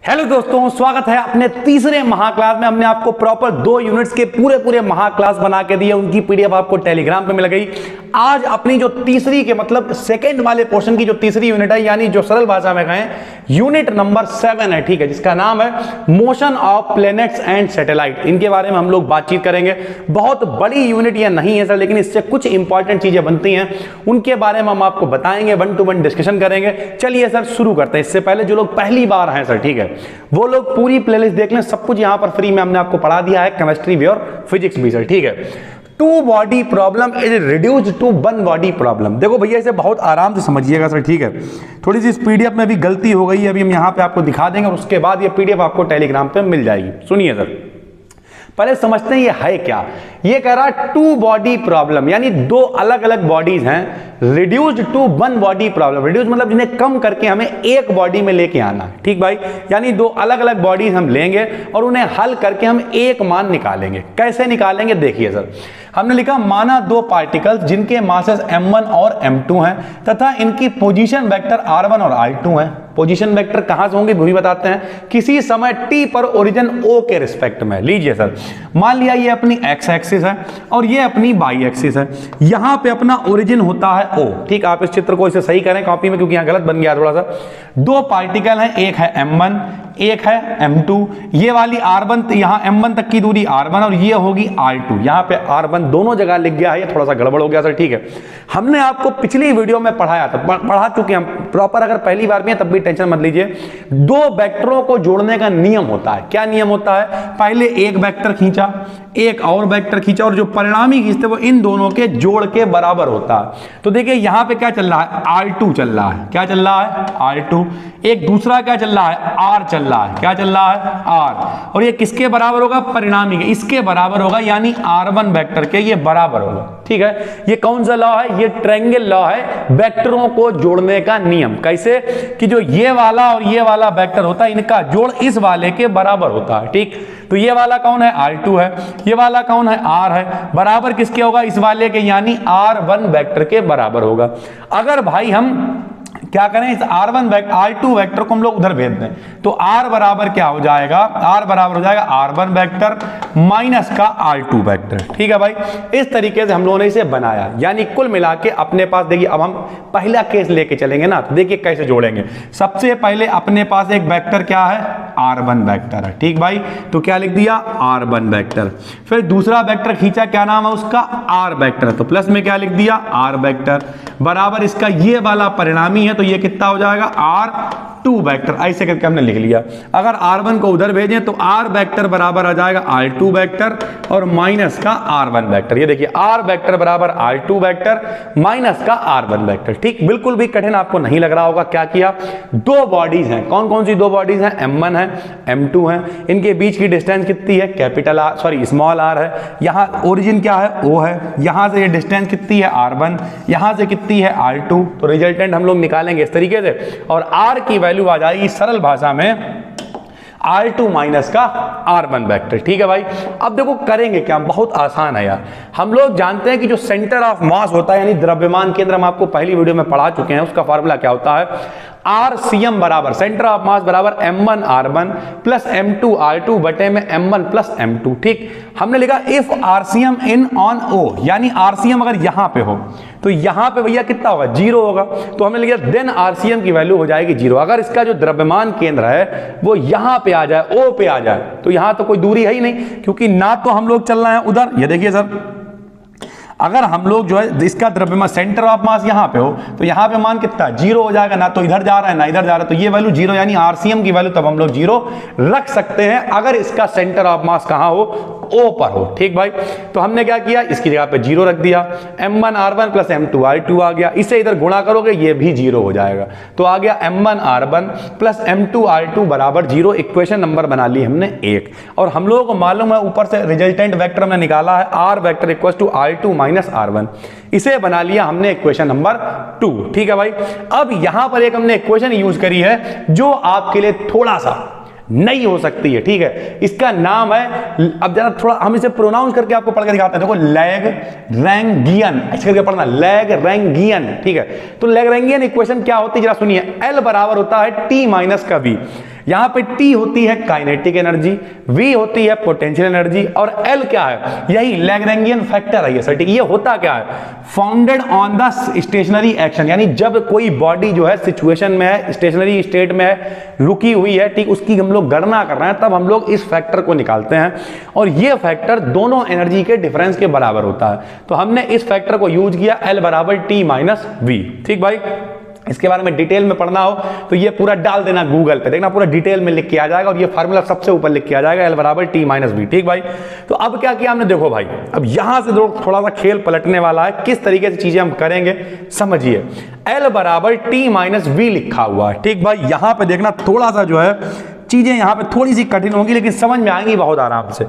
Hello दोस्तों, स्वागत है अपने तीसरे महाक्लास में। हमने आपको प्रॉपर 2 यूनिट्स के पूरे महाक्लास बना के दिए, उनकी पीडीएफ आपको टेलीग्राम पे मिल गई। आज अपनी जो तीसरी के मतलब सेकंड वाले पोर्शन की जो तीसरी यूनिट है, यानी जो सरल भाषा में कहें यूनिट नंबर 7 है, ठीक है, जिसका नाम है motion of planets and satellite. इनके बारे में हम लोग बातचीत करेंगे। बहुत बड़ी यूनिट यह नहीं है सर, लेकिन इससे कुछ इंपॉर्टेंट चीजें बनती हैं, उनके बारे में हम आपको बताएंगे, 1 to 1 डिस्कशन करेंगे। चलिए सर शुरू करते हैं। इससे पहले जो लोग पहली बार हैं सर, ठीक है, वो लोग पूरी प्लेलिस्ट देख लें। सब कुछ यहां पर फ्री में हमने आपको पढ़ा दिया है, केमिस्ट्री भी और फिजिक्स भी सर, ठीक है। 2 body problem is reduced to 1 body problem. देखो भैया, इसे बहुत आराम से समझिएगा सर, ठीक है। थोड़ी सी इस पीडीएफ में भी गलती हो गई है, अभी हम यहां पे आपको दिखा देंगे और उसके बाद ये पीडीएफ आपको टेलीग्राम पे मिल जाएगी। सुनिए सर, पहले समझते हैं ये है क्या। ये कह रहा है 2 बॉडी प्रॉब्लम, यानी 2 अलग अलग बॉडीज हैं, reduced to 1 body problem. Reduce मतलब जिन्हें कम करके हमें एक बॉडी में लेके आना है, ठीक भाई। यानी 2 अलग अलग बॉडीज हम लेंगे और उन्हें हल करके हम एक मान निकालेंगे। कैसे निकालेंगे देखिए सर, हमने लिखा माना 2 पार्टिकल्स जिनके मासेस m1 और m2 हैं तथा इनकी पोजीशन वेक्टर r1 और r2 हैं। पोजीशन वेक्टर कहां से होंगे वो भी बताते हैं। किसी समय t पर ओरिजिन o के रिस्पेक्ट में। लीजिए सर, मान लिया ये अपनी x एक्सिस है और ये अपनी y एक्सिस है। यहां पे अपना ओरिजिन होता है o, ठीक। आप इस चित्र को इसे सही करें कॉपी में, क्योंकि यहां गलत बन गया थोड़ा सा। 2 पार्टिकल हैं, एक है m1 एक है m2। ये वाली r1, यहां m1 तक की दूरी r1 और ये होगी r2। यहां पे r1 दोनों जगह लिख गया है, ये थोड़ा सा गड़बड़ हो गया सर, ठीक है। हमने आपको पिछली वीडियो में पढ़ाया था, पढ़ा चुके हम प्रॉपर। अगर पहली बार में तब भी टेंशन मत लीजिए। 2 वेक्टरों को जोड़ने का नियम होता है। क्या नियम होता है? पहले एक वेक्टर खींचा, एक और वेक्टर खींचा और जो परिणामी खींचते वो इन दोनों के जोड़ के बराबर होता है। तो देखिए यहां पे क्या चल रहा है, r2 चल रहा है। क्या चल रहा है? r2। एक दूसरा क्या चल रहा है? r चल रहा है। क्या चल रहा है? r। और ये किसके बराबर होगा? परिणामी के, इसके बराबर होगा, यानी r1 वेक्टर के ये बराबर होगा, ठीक है। ये कौन सा लॉ है? ये ट्रायंगल लॉ है, वेक्टरों को जोड़ने का नियम। कैसे? कि जो ये वाला और ये वाला वेक्टर होता है, इनका जोड़ इस वाले के बराबर होता है, ठीक। तो ये वाला कौन है? r2 है। ये वाला कौन है? r है। बराबर किसके होगा? इस वाले के, यानी r1 वेक्टर के बराबर होगा। अगर भाई हम क्या करें, इस r2 वेक्टर को हम लोग उधर भेज दें, तो r बराबर क्या हो जाएगा? r बराबर हो जाएगा r1 वेक्टर माइनस का r2 वेक्टर, ठीक है भाई। इस तरीके से हम लोगों ने इसे बनाया, यानी कुल मिला के अपने पास देखिए, अब हम पहला केस लेके चलेंगे ना, तो देखिए कैसे जोड़ेंगे। सबसे पहले अपने पास एक वेक्टर क्या है? r1 वेक्टर है, ठीक भाई। तो क्या लिख दिया? r1 vector. फिर दूसरा वेक्टर खींचा, क्या नाम है उसका? r vector. तो प्लस में क्या लिख दिया? r वेक्टर बराबर इसका ये वाला परिणामी है, तो ये कितना हो जाएगा? r2 vector. ऐसे करके हमने लिख लिया। अगर r1 को उधर भेजें तो r वेक्टर बराबर आ जाएगा r2 वेक्टर और माइनस का r1 वेक्टर। ये देखिए r वेक्टर बराबर r2 वेक्टर माइनस का r1 वेक्टर, ठीक। बिल्कुल भी कठिन आपको नहीं लग रहा होगा। क्या किया? 2 बॉडीज हैं। कौन कौन सी 2 बॉडीज हैं? m1 है, m2 है। इनके बीच की डिस्टेंस कितनी है? Capital r, sorry small r है। यहां ओरिजिन क्या है? o है। यहां से ये डिस्टेंस कितनी है? r1। यहां से कितनी है? r2। तो रिजल्टेंट हम लोग निकालेंगे इस तरीके से, और r की वैल्यू आ जाएगी सरल भाषा में r2 माइनस का r1 वेक्टर, ठीक है भाई। अब देखो करेंगे क्या, बहुत आसान है यार। हम लोग जानते हैं कि जो सेंटर ऑफ मास होता है, यानी द्रव्यमान केंद्र, हम आपको पहली वीडियो में पढ़ा चुके हैं, उसका फार्मूला क्या होता है? RCM बराबर सेंटर ऑफ मास बराबर m1 r1 plus m2 r2 बटे में m1 प्लस m2, ठीक। हमने लिखा if RCM in on O, यानी RCM अगर यहां पे हो तो यहां पे भैया कितना होगा? 0 होगा। तो हमने लिखा देन RCM की वैल्यू हो जाएगी 0। अगर इसका जो द्रव्यमान केंद्र है वो यहां पे आ जाए, O पे आ जाए, तो यहां तो कोई दूरी है ही नहीं, क्योंकि ना तो हम लोग चल रहे हैं उधर। ये देखिए सर, अगर हम लोग जो है इसका द्रव्यमान सेंटर ऑफ मास यहां पे हो तो यहां पे मान कितना? 0 हो जाएगा। ना तो इधर जा रहा है ना इधर जा रहा है, तो ये वैल्यू 0, यानी RCM की वैल्यू तब हम लोग 0 रख सकते हैं अगर इसका सेंटर ऑफ मास कहां हो? O पर हो, ठीक भाई। तो हमने क्या किया? इसकी जगह पे 0 रख दिया। m1 r1 plus m2 r2 आ गया। इसे इधर गुणा करोगे ये भी 0 हो जाएगा। तो आ गया m1 r1 plus m2 r2 बराबर 0। इक्वेशन नंबर बना ली हमने 1। और हम लोगों को मालूम है ऊपर से रिजल्टेंट वेक्टर हमने निकाला है r vector equal to r2 minus r1। इसे बना लिया हमने इक्वेशन नंबर 2, ठीक है भाई। अब यहां पर एक हमने इक्वेशन यूज करी है जो आपके लिए थोड़ा सा नई हो सकती है, ठीक है। इसका नाम है, अब जरा थोड़ा हम इसे प्रोनाउंस करके आपको पढ़ के दिखाते हैं। देखो लैग्रैन्गियन, ऐसे करके पढ़ना, लैग्रैन्गियन, ठीक है। तो लैग्रैन्गियन इक्वेशन क्या होती है जरा सुनिए। L बराबर होता है T माइनस का V। यहां पे T होती है काइनेटिक एनर्जी, V होती है पोटेंशियल एनर्जी, और L क्या है, यही लैग्रैंजियन फैक्टर है। ये सटीक, ये होता क्या है, founded on the stationary action, यानी जब कोई बॉडी जो है सिचुएशन में है, स्टेशनरी स्टेट में है, रुकी हुई है, ठीक, उसकी हम लोग गणना कर रहे हैं, तब हम लोग इस फैक्टर को निकालते हैं, और ये फैक्टर दोनों एनर्जी के डिफरेंस के बराबर होता है। तो हमने इस फैक्टर को यूज किया, L बराबर T माइनस V। ठीक भाई, इसके बारे में डिटेल में पढ़ना हो तो ये पूरा डाल देना गूगल पे, देखना पूरा डिटेल में लिख के आ जाएगा, और ये फार्मूला सबसे ऊपर लिख के आ जाएगा, L बराबर T माइनस V। ठीक भाई, तो अब क्या किया हमने, देखो भाई, अब यहां से थोड़ा सा खेल पलटने वाला है, किस तरीके से चीजें हम करेंगे समझिए। L बराबर T माइनस V लिखा हुआ है। ठीक भाई, यहां पे देखना थोड़ा सा जो है चीजें यहां पे थोड़ी सी कठिन होंगी, लेकिन समझ में आएंगी बहुत आराम से।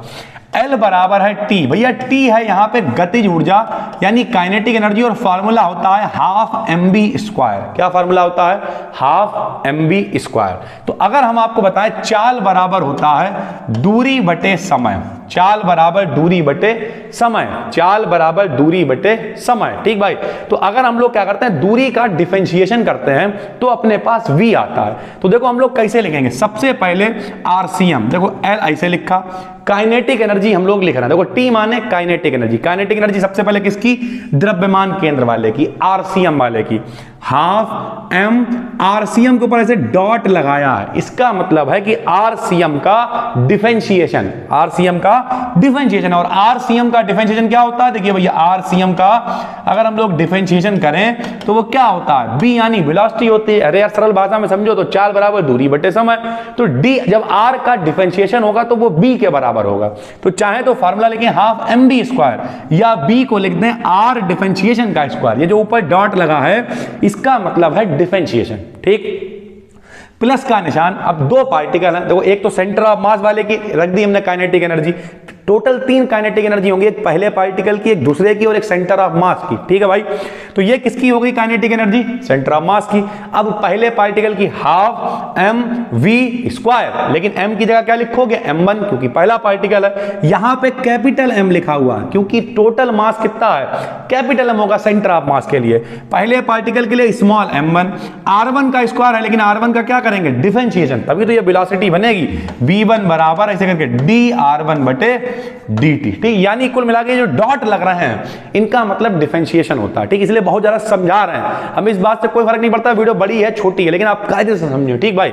L बराबर है T, भैया T है यहां पे गतिज ऊर्जा यानी काइनेटिक एनर्जी, और फार्मूला होता है हाफ mv स्क्वायर। क्या फार्मूला होता है, हाफ mv स्क्वायर। तो अगर हम आपको बताएं चाल बराबर होता है दूरी बटे समय, चाल बराबर दूरी बटे समय, चाल बराबर दूरी बटे समय। ठीक भाई, तो अगर हम लोग क्या करते हैं, दूरी का डिफरेंशिएशन करते हैं तो अपने पास v आता है। तो देखो हम लोग कैसे लिखेंगे, सबसे पहले RCM, देखो L ऐसे लिखा, काइनेटिक एनर्जी हम लोग लिख रहे हैं, देखो T माने काइनेटिक एनर्जी, काइनेटिक एनर्जी सबसे पहले किसकी, द्रव्यमान केंद्र वाले की, RCM वाले की, हाफ m, RCM के ऊपर ऐसे डॉट लगाया है, इसका मतलब है कि RCM का डिफरेंशिएशन, RCM का डिफरेंशिएशन, और RCM का डिफरेंशिएशन क्या होता है, देखिए भैया RCM का अगर हम लोग डिफरेंशिएशन करें तो वो क्या होता है, B यानी वेलोसिटी होती है। अरे यार सरल भाषा में समझो तो चाल बराबर दूरी बटे समय, तो D जब R का डिफरेंशिएशन होगा तो वो B के बराबर होगा। तो चाहे तो फार्मूला लिखें हाफ mv स्क्वायर, या B को लिख दें R डिफरेंशिएशन का स्क्वायर, ये जो ऊपर डॉट लगा है इसका मतलब है डिफरेंशिएशन। ठीक, प्लस का निशान। अब दो पार्टिकल हैं, देखो एक तो सेंटर ऑफ मास वाले की रख दी हमने kinetic energy, total 3 kinetic energy होंगी, एक पहले पार्टिकल की, एक दूसरे की, और एक सेंटर ऑफ मास की। ठीक है भाई, तो ये किसकी होगी kinetic energy, centre of mass की। अब पहले पार्टिकल की हाफ mv स्क्वायर, लेकिन m की जगह क्या लिखोगे, m1, क्योंकि पहला पार्टिकल है। यहां पे कैपिटल M लिखा हुआ है क्योंकि टोटल मास कितना है, कैपिटल M होगा सेंटर ऑफ मास के लिए। पहले पार्टिकल के लिए स्मॉल m1, r1 का स्क्वायर है, लेकिन r1 का क्या करेंगे, डिफरेंशिएशन, तभी तो ये वेलोसिटी बनेगी v1 बराबर ऐसे करके dr1 बटे dt। ठीक, यानी कुल मिला के जो डॉट लग रहे हैं इनका मतलब डिफरेंशिएशन होता है। ठीक, इसलिए बहुत ज्यादा समझा रहे हैं हम, इस बात से कोई फर्क नहीं पड़ता वीडियो बड़ी है छोटी है, लेकिन आप कायदे से समझिए। ठीक भाई,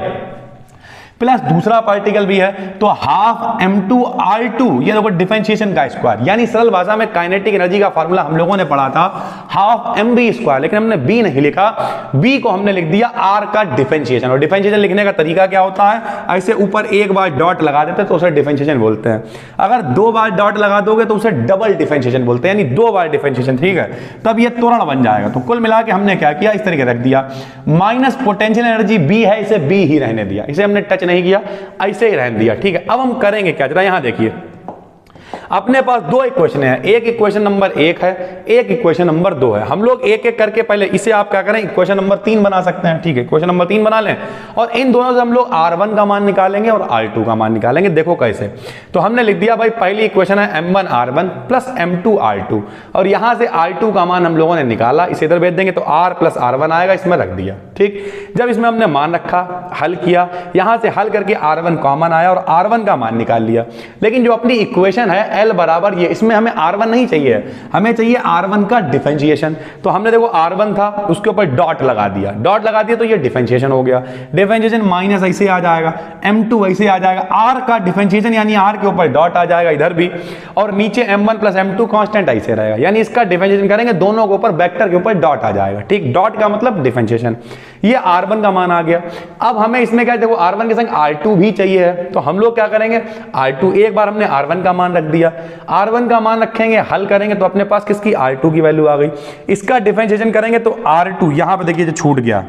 प्लस दूसरा पार्टिकल भी है तो हाफ m2r2, ये देखो डिफरेंशिएशन का स्क्वायर, यानी सरल भाषा में काइनेटिक एनर्जी का फार्मूला हम लोगों ने पढ़ा था हाफ mv स्क्वायर, लेकिन हमने b नहीं लिखा, b को हमने लिख दिया r का डिफरेंशिएशन। और डिफरेंशिएशन लिखने का तरीका क्या होता है, ऐसे ऊपर एक बार डॉट लगा देते तो उसे डिफरेंशिएशन बोलते हैं, अगर 2 बार डॉट लगा दोगे तो उसे डबल डिफरेंशिएशन बोलते हैं, यानी 2 बार डिफरेंशिएशन। ठीक है, तब ये त्वरण बन जाएगा। तो कुल मिला के हमने क्या किया, इस तरीके रख दिया, माइनस पोटेंशियल एनर्जी b है, इसे b ही रहने दिया, इसे हमने टच नहीं किया, ऐसे ही रहने दिया। ठीक है, अब हम करेंगे क्या, जरा यहां देखिए, अपने पास 2 इक्वेशन है, एक इक्वेशन नंबर 1 है, एक इक्वेशन नंबर 2 है। हम लोग एक एक करके पहले इसे आप क्या करें, इक्वेशन नंबर 3 बना सकते हैं। ठीक है, इक्वेशन नंबर 3 बना लें, और इन दोनों से हम लोग r1 का मान निकालेंगे और r2 का मान निकालेंगे। देखो कैसे, तो हमने लिख दिया भाई, पहली इक्वेशन है m1 r1 plus m2 r2, और यहां से r2 का मान हम लोगों ने निकाला, इसे इधर भेज देंगे तो r प्लस r1 आएगा, इसमें रख दिया। ठीक, जब इसमें हमने मान रखा, हल किया, यहां से हल करके r1 कॉमन आया और r1 का मान निकाल लिया। लेकिन जो अपनी इक्वेशन है L बराबर ये, इसमें हमें r1 नहीं चाहिए, हमें चाहिए r1 का डिफरेंशिएशन। तो हमने देखो r1 था, उसके ऊपर डॉट लगा दिया, डॉट लगा दिया तो ये डिफरेंशिएशन हो गया। डिफरेंशिएशन माइनस ऐसे आ जाएगा, m2 ऐसे आ जाएगा, r का डिफरेंशिएशन यानी r के ऊपर डॉट आ जाएगा इधर भी, और नीचे m1 प्लस m2 कांस्टेंट ऐसे रहेगा, यानी इसका डिफरेंशिएशन करेंगे दोनों के ऊपर वेक्टर के ऊपर डॉट आ जाएगा। ठीक, डॉट का मतलब डिफरेंशिएशन, ये r1 का मान आ गया। अब हमें इसमें क्या, देखो r1 के संग r2 भी चाहिए है, तो हम लोग क्या करेंगे, r2 एक बार हमने r1 का मान रख दिया, r1 का मान रखेंगे, हल करेंगे तो अपने पास किसकी, r2 की वैल्यू आ गई। इसका डिफरेंशिएशन करेंगे तो r2 यहां पे देखिए जो छूट गया,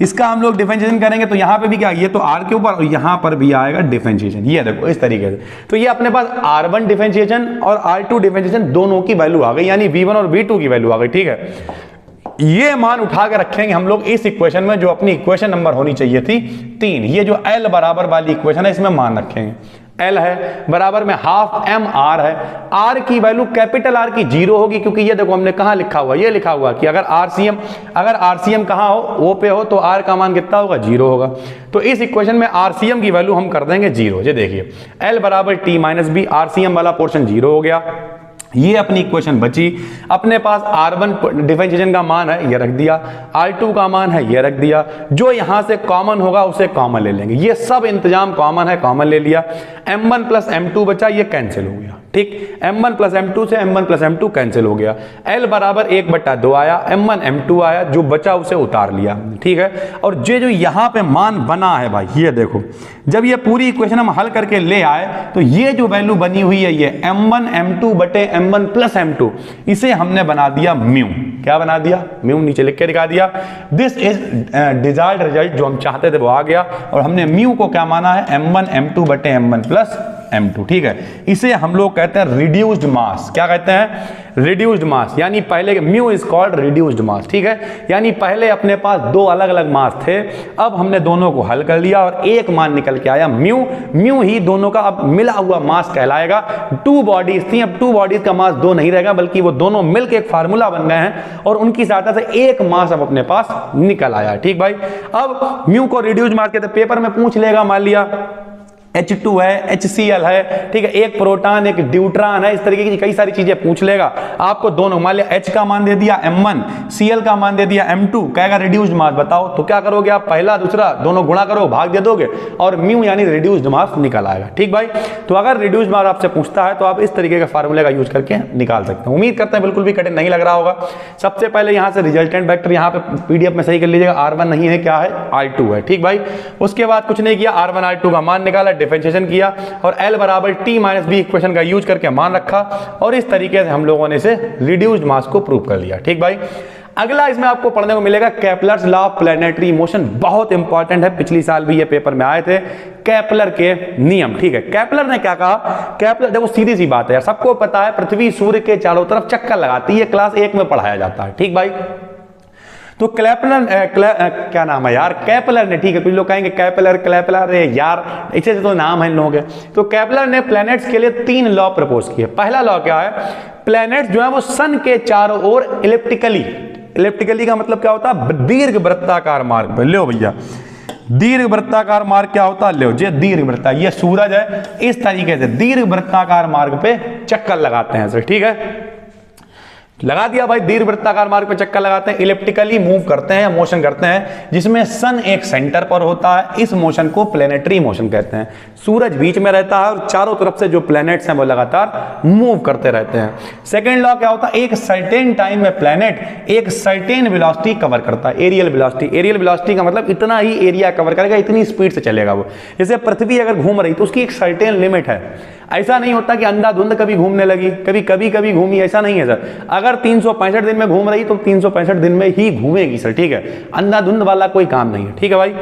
इसका हम लोग डिफरेंशिएशन करेंगे तो यहां पे भी क्या, ये तो r के ऊपर और यहां पर भी आएगा डिफरेंशिएशन, ये देखो इस तरीके से। तो ये अपने पास r1 डिफरेंशिएशन और r2 डिफरेंशिएशन दोनों की वैल्यू आ गई, यानी v1 और v2 की वैल्यू आ गई। ठीक है, ये मान उठा के रखेंगे हम लोग इस इक्वेशन में, जो अपनी इक्वेशन नंबर होनी चाहिए थी 3, ये जो L बराबर वाली इक्वेशन है इसमें मान रखेंगे। L है, बराबर में हाफ एम आर है। R की वैल्यू कैपिटल R की 0 होगी, क्योंकि ये देखो हमने कहाँ लिखा हुआ, ये लिखा हुआ कि अगर RCM कहाँ हो, O पे हो, तो R का मान कितना होगा, 0 होगा। तो इस इक्वेशन में RCM की वैल्यू हम कर देंगे 0। ये देखिए L बराबर T माइनस बी, RCM वाला पोर्शन 0 हो गया। ये अपनी इक्वेशन बची। अपने पास R1 डिफरेंशिएशन का मान है, ये रख दिया, R2 का मान है, ये रख दिया। जो यहां से कॉमन होगा उसे कॉमन ले लेंगे, ये सब इंतजाम कॉमन है, कॉमन ले लिया। M1 प्लस M2 बचा, ये कैंसिल हो गया, ठीक। M1 प्लस M2 से M1 प्लस M2 कैंसिल हो गया। L बराबर 1/2 आया, M1 M2 आया, जो बचा उसे उतार लिया, ठीक है। और जो यहां पे मान बना है भाई, ये देखो, जब ये पूरी इक्वेशन हम हल करके ले आए तो ये जो वैल्यू बनी हुई है, ये M1 M2 बटे M1 प्लस M2, इसे हमने बना दिया म्यू। क्या बना दिया, म्यू। नीचे लिख के दिखा दिया, दिस इज डिजायर्ड रिजल्ट, जो हम चाहते थे वो आ गया। और हमने म्यू को क्या माना है, M1 M2 बटे M1 प्लस M2, ठीक है। इसे हम लोग कहते हैं रिड्यूस्ड मास। क्या कहते हैं, रिड्यूस्ड मास, यानी पहले म्यू इज कॉल्ड रिड्यूस्ड मास, ठीक है। यानी पहले अपने पास दो अलग अलग मास थे, अब हमने दोनों को हल कर लिया और एक मान निकल के आया म्यू। म्यू ही दोनों का अब मिला हुआ मास कहलाएगा। 2 बॉडीज थी, अब 2 बॉडीज का मास 2 नहीं रहेगा, बल्कि वो दोनों मिलकर एक फार्मूला बन गए हैं और उनकी सहायता से एक मास अब अपने पास निकल आया, ठीक भाई। अब म्यू को रिड्यूस्ड मास कहते हैं। पेपर में पूछ लेगा, मान लिया H2 है, HCl है, ठीक है, एक प्रोटॉन एक ड्यूट्रॉन है, इस तरीके की कई सारी चीजें पूछ लेगा आपको। दोनों मान लिया H का मान दे दिया M1, Cl का मान दे दिया M2, कहेगा रिड्यूस्ड मास बताओ, तो क्या करोगे आप, पहला दूसरा दोनों गुणा करो, भाग दे दोगे और म्यू यानी रिड्यूस्ड मास निकल आएगा, ठीक भाई। तो अगर रिड्यूस्ड मास आपसे पूछता है तो आप इस तरीके के फार्मूले का यूज करके निकाल सकते हैं। उम्मीद करते हैं बिल्कुल भी कठिन नहीं लग रहा होगा। सबसे पहले यहां से रिजल्टेंट वेक्टर यहाँ पे PDF में सही कर लीजिएगा, R1 नहीं है, क्या है, R2 है, ठीक भाई। उसके बाद कुछ नहीं किया, R1 R2 का मान निकाला, डिफरेंशिएशन किया और L बराबर T माइनस बी इक्वेशन का यूज करके मान रखा और इस तरीके से हम लोगों ने इसे रिड्यूस्ड मास को प्रूव कर लिया, ठीक भाई। अगला इसमें आपको पढ़ने को मिलेगा Kepler's law of planetary motion, बहुत इंपॉर्टेंट है, पिछली साल भी ये पेपर में आए थे, केपलर के नियम, ठीक है। केपलर ने क्या कहा, केपलर देखो सीधी सी बात है यार, सबको पता है पृथ्वी सूर्य के चारों तरफ चक्कर लगाती है, क्लास 1 में पढ़ाया जाता है, ठीक भाई। तो क्या नाम है यार, केपलर ने, ठीक है, कुछ लोग कहेंगे क्लैपलर यार, ऐसे तो नाम है इन लोगों के। तो केपलर ने प्लैनेट्स के लिए 3 लॉ प्रपोज किए। पहला लॉ क्या है, प्लैनेट्स जो है वो सन के चारों ओर इलिप्टिकली का मतलब क्या होता है, दीर्घ वृत्ताकार मार्ग पे, लो भैया दीर्घ वृत्ताकार मार्ग क्या होता है, लो ये दीर्घ वृत्ता, ये सूरज है, इस तरीके से दीर्घ वृत्ताकार मार्ग पे चक्कर लगाते हैं सर, ठीक है। लगा दिया भाई, दीर्घ वृत्ताकार मार्ग पे चक्कर लगाते हैं, इलिप्टिकली मूव करते हैं, मोशन करते हैं, जिसमें सन एक सेंटर पर होता है। इस मोशन को प्लैनेटरी मोशन कहते हैं। सूरज बीच में रहता है और चारों तरफ से जो प्लैनेट्स हैं वो लगातार मूव करते रहते हैं। सेकेंड लॉ क्या होता है, एक सर्टेन टाइम में प्लैनेट एक सर्टेन वेलोसिटी कवर करता है, एरियल वेलोसिटी। एरियल वेलोसिटी का मतलब इतना ही एरिया कवर करेगा, इतनी स्पीड से चलेगा वो। जैसे पृथ्वी अगर घूम रही तो उसकी एक सर्टेन लिमिट है, ऐसा नहीं होता कि अंधाधुंध कभी घूमने लगी, कभी घूमी, ऐसा नहीं है सर। अगर 365 दिन में घूम रही तो 365 दिन में ही घूमेगी सर, ठीक है, अंधाधुंध वाला कोई काम नहीं है, ठीक है भाई।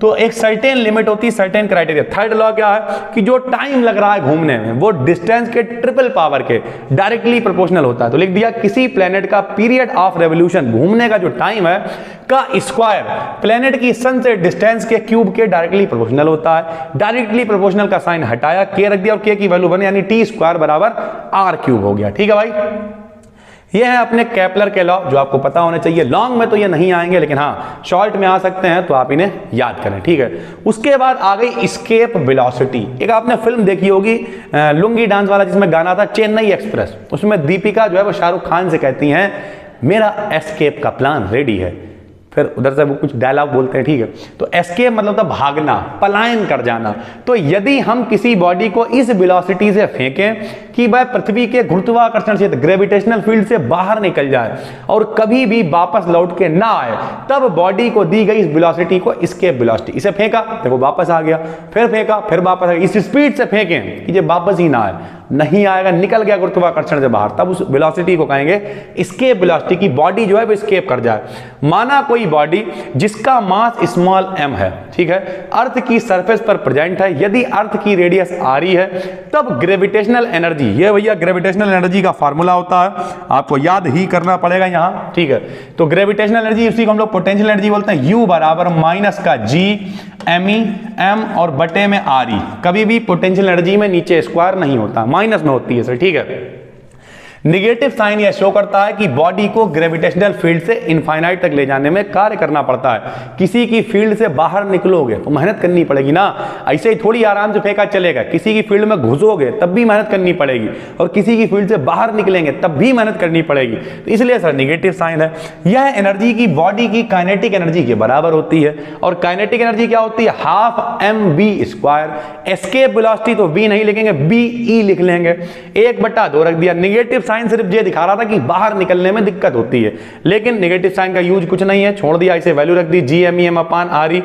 तो एक सर्टेन लिमिट होती है, सर्टेन क्राइटेरिया। थर्ड लॉ क्या है कि जो टाइम लग रहा है घूमने में वो डिस्टेंस के ट्रिपल पावर के डायरेक्टली प्रोपोर्शनल होता है। तो लिख दिया किसी प्लेनेट का पीरियड ऑफ रेवोल्यूशन, घूमने का जो टाइम है का स्क्वायर प्लेनेट की सन से डिस्टेंस के क्यूब के डायरेक्टली प्रोपोर्शनल होता है। डायरेक्टली प्रोपोर्शनल का साइन हटाया, के रख दिया और के की वैल्यू बनी, यानी टी स्क्वायर बराबर आर क्यूब हो गया, ठीक है भाई। ये है अपने केपलर के लॉ जो आपको पता होने चाहिए। लॉन्ग में तो ये नहीं आएंगे, लेकिन हाँ शॉर्ट में आ सकते हैं, तो आप इन्हें याद करें, ठीक है। उसके बाद आ गई एस्केप वेलोसिटी। एक आपने फिल्म देखी होगी लुंगी डांस वाला, जिसमें गाना था चेन्नई एक्सप्रेस। उसमें दीपिका जो है वो शाहरुख खान से कहती हैं मेरा एस्केप का प्लान रेडी है। फिर उधर से वो कुछ डायलॉग बोलते हैं, ठीक है। तो एस्केप मतलब था भागना, पलायन कर जाना। तो यदि हम किसी बॉडी को इस वेलोसिटी से फेंकें कि वह पृथ्वी के गुरुत्वाकर्षण क्षेत्र ग्रेविटेशनल फील्ड से बाहर निकल जाए और कभी भी वापस लौट के ना आए, तब बॉडी को दी गई इस वेलोसिटी को एस्केप वेलोसिटी। इसे फेंका, देखो वापस आ गया, फिर फेंका, फिर वापस आ गया। इस स्पीड से फेंकें कि ये वापस ही ना आए, नहीं आएगा, निकल गया गुरुत्वाकर्षण से बाहर, तब उस वेलोसिटी को कहेंगे एस्केप वेलोसिटी, की बॉडी जो है वो एस्केप कर जाए। माना कोई बॉडी जिसका मास स्मॉल m है, ठीक है, अर्थ की सरफेस पर प्रेजेंट है, यदि अर्थ की रेडियस आ रही है तब ग्रेविटेशनल एनर्जी, ये भैया ग्रेविटेशनल एनर्जी का फार्मूला होता है, आपको याद ही करना पड़ेगा यहां, ठीक है। तो ग्रेविटेशनल एनर्जी, उसी को हम लोग पोटेंशियल एनर्जी बोलते हैं, U बराबर माइनस का G me m और बटे में RE। कभी भी पोटेंशियल एनर्जी में नीचे स्क्वायर नहीं होता, माइनस में होती है सर, ठीक है। निगेटिव साइन यह शो करता है कि बॉडी को ग्रेविटेशनल फील्ड से इनफाइनाइट तक ले जाने में कार्य करना पड़ता है। किसी की फील्ड से बाहर निकलोगे तो मेहनत करनी पड़ेगी ना, ऐसे ही थोड़ी आराम से फेंका चलेगा। किसी की फील्ड में घुसोगे तब भी मेहनत करनी पड़ेगी, और किसी की फील्ड से बाहर निकलेंगे तब भी मेहनत करनी पड़ेगी। तो इसलिए सर निगेटिव साइन है। यह एनर्जी की बॉडी की काइनेटिक एनर्जी के बराबर होती है, और काइनेटिक एनर्जी क्या होती है, हाफ mv²। एस्केप वेलोसिटी तो v नहीं लिखेंगे, be लिख लेंगे, 1/2 रख दिया। निगेटिव साइन सिर्फ ये दिखा रहा था कि बाहर निकलने में दिक्कत होती है, लेकिन नेगेटिव साइन का यूज कुछ नहीं है, छोड़ दिया, इसे वैल्यू रख दी GMEM/RE।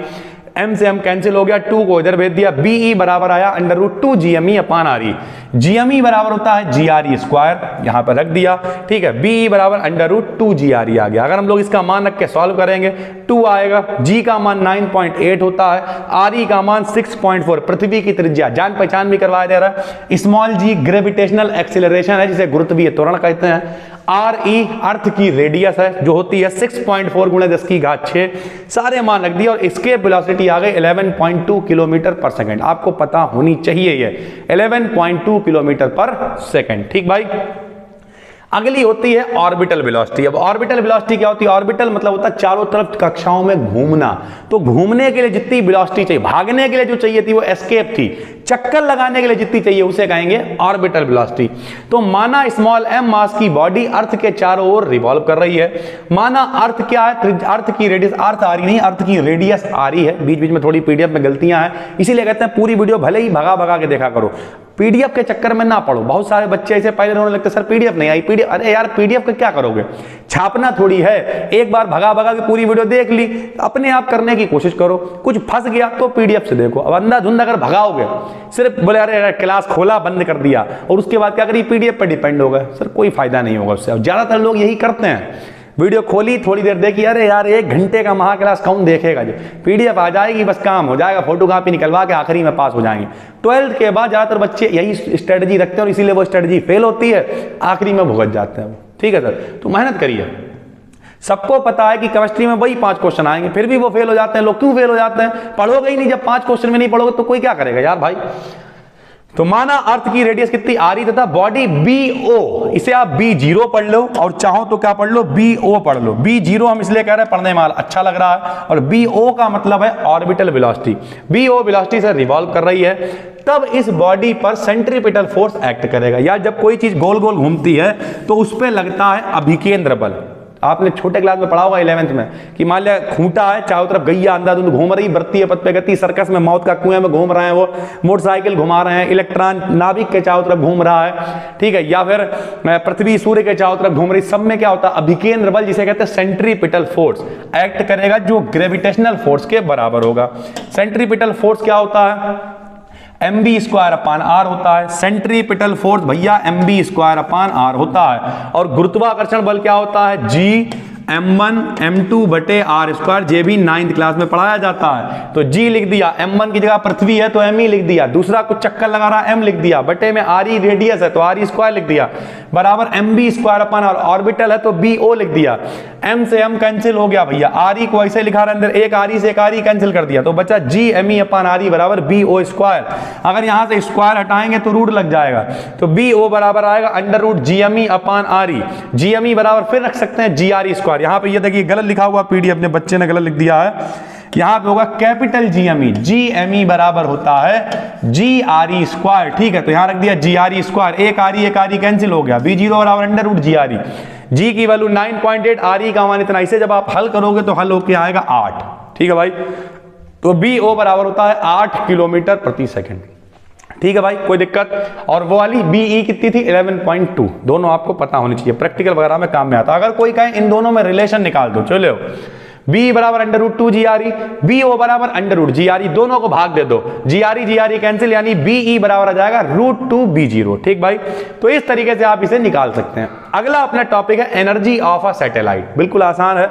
m से m कैंसिल हो गया, 2 को इधर भेज दिया, BE बराबर आया √2 GME/RE। GME बराबर होता है GRE², यहां पर रख दिया, ठीक है। BE बराबर √2 GRE आ गया। अगर हम लोग इसका मान रख के सॉल्व करेंगे 2 आएगा, G का मान 9.8 होता है, RE का मान 6.4, पृथ्वी की त्रिज्या, जान पहचान भी करवाया जा रहा है। स्मॉल g ग्रेविटेशनल एक्सीलरेशन है, जिसे गुरुत्वीय त्वरण कहते हैं। RE अर्थ की रेडियस है जो होती है 6.4 × 10⁶। सारे मान रख दिए, और एस्केप वेलोसिटी आ गई 11.2 किलोमीटर पर सेकंड। आपको पता होनी चाहिए ये 11.2 किलोमीटर पर सेकंड, ठीक भाई। अगली होती है ऑर्बिटल वेलोसिटी। अब ऑर्बिटल वेलोसिटी क्या होती है, ऑर्बिटल मतलब होता है चारों तरफ कक्षाओं में घूमना। तो घूमने के लिए जितनी वेलोसिटी चाहिए, भागने के लिए जो चाहिए थी वो एस्केप थी, चक्कर लगाने के लिए जितनी चाहिए उसे कहेंगे ऑर्बिटल वेलोसिटी। तो माना स्मॉल m मास की बॉडी अर्थ के चारों ओर रिवॉल्व कर रही है। माना अर्थ क्या है, अर्थ की रेडियस, अर्थ आ रही नहीं, अर्थ की रेडियस आ रही है। बीच बीच में थोड़ी पीडीएफ में गलतियां हैं, इसीलिए कहते हैं पूरी वीडियो भले ही भगा भगा के देखा करो, पीडीएफ के चक्कर में ना पढ़ो। बहुत सारे बच्चे ऐसे पहले रोने लगते सर पीडीएफ नहीं आई, पीडीएफ, अरे यार पीडीएफ का क्या करोगे, छापना थोड़ी है। एक बार भगा भगा के पूरी वीडियो देख ली, अपने आप करने की कोशिश करो। कुछ फंस गया तो पीडीएफ से देखो। अब अंधाधुंध अगर भगाओगे, सिर्फ बोले अरे क्लास खोला बंद कर दिया और उसके बाद क्या करिए पीडीएफ पर डिपेंड होगा, सर कोई फायदा नहीं होगा उससे। ज्यादातर लोग यही करते हैं, वीडियो खोली थोड़ी देर देखी, अरे यार 1 घंटे का महा क्लास कौन देखेगा, जो पीडीएफ आ जाएगी बस काम हो जाएगा, फोटो कॉपी निकलवा के आखिरी में पास हो जाएंगे। 12th के बाद ज्यादातर बच्चे यही स्ट्रेटजी रखते हैं और इसीलिए वो स्ट्रेटजी फेल होती है, आखिरी में भुगत जाते हैं। ठीक है सर, तो मेहनत करिए। सबको पता है कि केमिस्ट्री में वही 5 क्वेश्चन आएंगे, फिर भी वो फेल हो जाते हैं। लोग क्यों फेल हो जाते हैं, पढ़ोगे ही नहीं। जब 5 क्वेश्चन में नहीं पढ़ोगे तो कोई क्या करेगा यार भाई। तो माना अर्थ की रेडियस कितनी आ रही तथा बॉडी BO, इसे आप B0 पढ़ लो और चाहो तो क्या पढ़ लो BO पढ़ लो। B0 हम इसलिए कह रहे हैं पढ़ने में अच्छा लग रहा है, और BO का मतलब है ऑर्बिटल वेलोसिटी। BO वेलोसिटी से रिवॉल्व कर रही है, तब इस बॉडी पर सेंट्रीपिटल फोर्स एक्ट करेगा। या जब कोई चीज गोल गोल घूमती है तो उस पर लगता है अभिकेंद्र बल। आपने छोटे क्लास में पढ़ा होगा 11th में कि मान लिया खूंटा है, चारों तरफ गैया अंधाधुंध घूम रही, बढ़ती है पथ पे गति, सर्कस में मौत का कुएं में घूम रहे हैं, वो मोटरसाइकिल घुमा रहे हैं, इलेक्ट्रॉन नाभिक के चारों तरफ घूम रहा है, ठीक है, या फिर पृथ्वी सूर्य के चारों तरफ घूम रही। सब में क्या होता है अभिकेंद्र बल, जिसे कहते हैं सेंट्रीपिटल फोर्स एक्ट करेगा, जो ग्रेविटेशनल फोर्स के बराबर होगा। सेंट्रीपिटल फोर्स क्या होता है, mv²/r होता है। सेंट्रीपिटल फोर्स भैया mv²/r होता है। और गुरुत्वाकर्षण बल क्या होता है, G(m1 m2/r²), ये भी 9th क्लास में पढ़ाया जाता है। तो G लिख दिया, m1 की जगह पृथ्वी है तो me लिख दिया, दूसरा कुछ चक्कर लगा रहा m लिख दिया, बटे में RE रेडियस है तो RE² लिख दिया, बराबर mv²/r। ऑर्बिटल है तो BO लिख दिया। m से m कैंसिल हो गया भैया, RE को ऐसे लिखा रहा अंदर, एक RE से एक RE कैंसिल कर दिया, तो बचा GME/RE बराबर BO²। अगर यहां से स्क्वायर हटाएंगे तो रूट लग जाएगा, तो BO बराबर आएगा √GME/RE। GME बराबर फिर रख सकते हैं GRE²। यहां पे ये देखिए गलत लिखा हुआ, पीडीएफ ने बच्चे ने गलत लिख दिया है, यहां पे होगा कैपिटल GME। GME बराबर होता है GRE², ठीक है। तो यहां रख दिया GRE², एक RE कैंसिल हो गया, B0 बराबर √GRE। G की वैल्यू 9.8, RE का मान इतना। इसे जब आप हल करोगे तो हल होके आएगा 8, ठीक है भाई। तो BO बराबर होता है 8 किलोमीटर प्रति सेकंड, ठीक है भाई, कोई दिक्कत। और वो वाली BE कितनी थी, 11.2। दोनों आपको पता होनी चाहिए, प्रैक्टिकल वगैरह में काम में आता। अगर कोई कहे इन दोनों में रिलेशन निकाल दो, चलो बी बराबर √2 GRE, बी ओ बराबर √GRE, दोनों को भाग दे दो, GRE कैंसिल, यानी BE बराबर आ जाएगा √2 B0। ठीक भाई, तो इस तरीके से आप इसे निकाल सकते हैं। अगला अपना टॉपिक है एनर्जी ऑफ अ सैटेलाइट। बिल्कुल आसान है।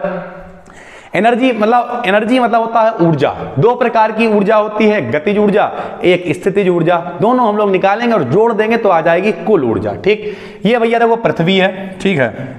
एनर्जी मतलब होता है ऊर्जा। दो प्रकार की ऊर्जा होती है, गतिज ऊर्जा, एक स्थितिज ऊर्जा। दोनों हम लोग निकालेंगे और जोड़ देंगे तो आ जाएगी कुल ऊर्जा। ठीक, ये भैया देखो पृथ्वी है, ठीक है,